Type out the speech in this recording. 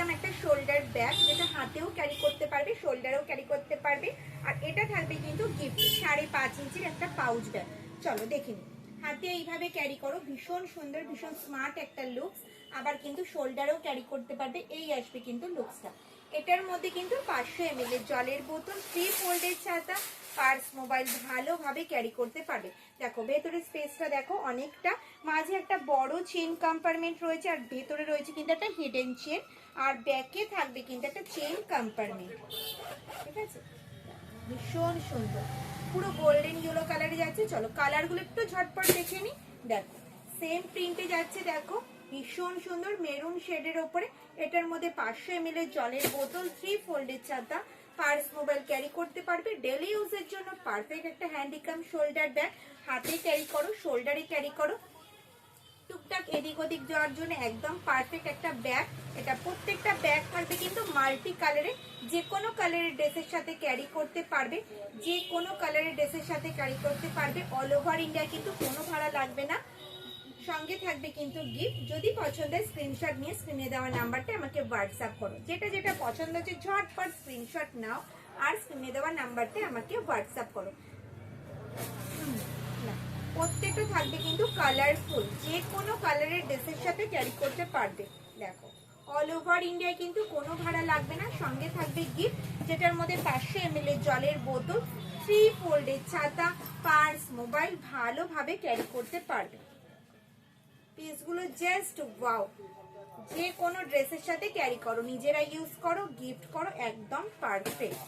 Handcam একটা shoulder bag, যেটা হাতেও ক্যারি করতে পারবে, শোল্ডারেও ক্যারি করতে পারবে। আর এটা থাকবে কিন্তু গিফট 5.5 ইঞ্চির একটা পাউচ ব্যাগ। চলো দেখে নিই। হাতে এইভাবে ক্যারি করো, ভীষণ সুন্দর, ভীষণ স্মার্ট একটা লুকস। আবার কিন্তু শোল্ডারেও ক্যারি করতে পারবে, এই আসবে কিন্তু লুকসটা। এটার মধ্যে কিন্তু 500 ml এর জলের বোতল, 3 ফোল্ডের ছাতা, পার্স, মোবাইল ভালোভাবে ক্যারি করতে পারবে। দেখো ভেতরে স্পেসটা দেখো অনেকটা, মাঝে একটা বড় চেন কম্পার্টমেন্ট রয়েছে, আর ভেতরে রয়েছে কিন্তু একটা হিডেন চেন, আর ব্যাকে থাকবে কিন্তু একটা চেন কম্পার্টমেন্ট। ঠিক আছে, ভীষণ সুন্দর, পুরো গোল্ডেন ইয়েলো কালারে যাচ্ছে। চলো কালারগুলো একটু ঝটপট দেখে নি। দেখো সেম প্রিন্টে যাচ্ছে, দেখো ভীষণ সুন্দর মেরুন শেডের ওপরে। এটার মধ্যে 500 ml এর জলের বোতল, 3 ফোল্ডের ছাতা, পার্স, মোবাইল ক্যারি করতে পারবে। ডেলি ইউজের জন্য পারফেক্ট একটা হ্যান্ডিকাম শোল্ডার ব্যাগ। হাতে ক্যারি করো, শোল্ডারে ক্যারি করো, টুকটাক এদিক ওদিক যাওয়ার জন্য একদম পারফেক্ট একটা ব্যাগ। এটা প্রত্যেকটা ব্যাগ থাকবে কিন্তু মাল্টি কালারে, যে কোনো কালারের ড্রেসের সাথে ক্যারি করতে পারবে, যে কোনো কালারের ড্রেসের সাথে ক্যারি করতে পারবে। অল ওভার ইন্ডিয়া কিন্তু কোনো ভাড়া লাগবে না। সঙ্গে থাকবে কিন্তু গিফট। যদি পছন্দ হয় স্ক্রিনশট নিয়ে স্ক্রিনে দেওয়া নাম্বারটা আমাকে হোয়াটসঅ্যাপ করো। যেটা যেটা পছন্দ হচ্ছে ঝটপট স্ক্রিনশট নাও, আর স্ক্রিনে দেওয়া নাম্বারটা আমাকে হোয়াটসঅ্যাপ করো। প্রত্যেকটা থাকবে কিন্তু কালারফুল, যে কোনো কালারের ড্রেসের সাথে ক্যারি করতে পারবে। দেখো অল ওভার ইন্ডিয়ায় কিন্তু কোনো ভাড়া লাগবে না। সঙ্গে থাকবে গিফট, যেটার মধ্যে 500 ml এর জলের বোতল, 3 ফোল্ডের ছাতা, পার্স, মোবাইল ভালোভাবে ক্যারি করতে পারবে। পিসগুলো জাস্ট ওয়াও, যে কোনো ড্রেসের সাথে ক্যারি করো, নিজেরা ইউজ করো, গিফট করো, একদম পারফেক্ট।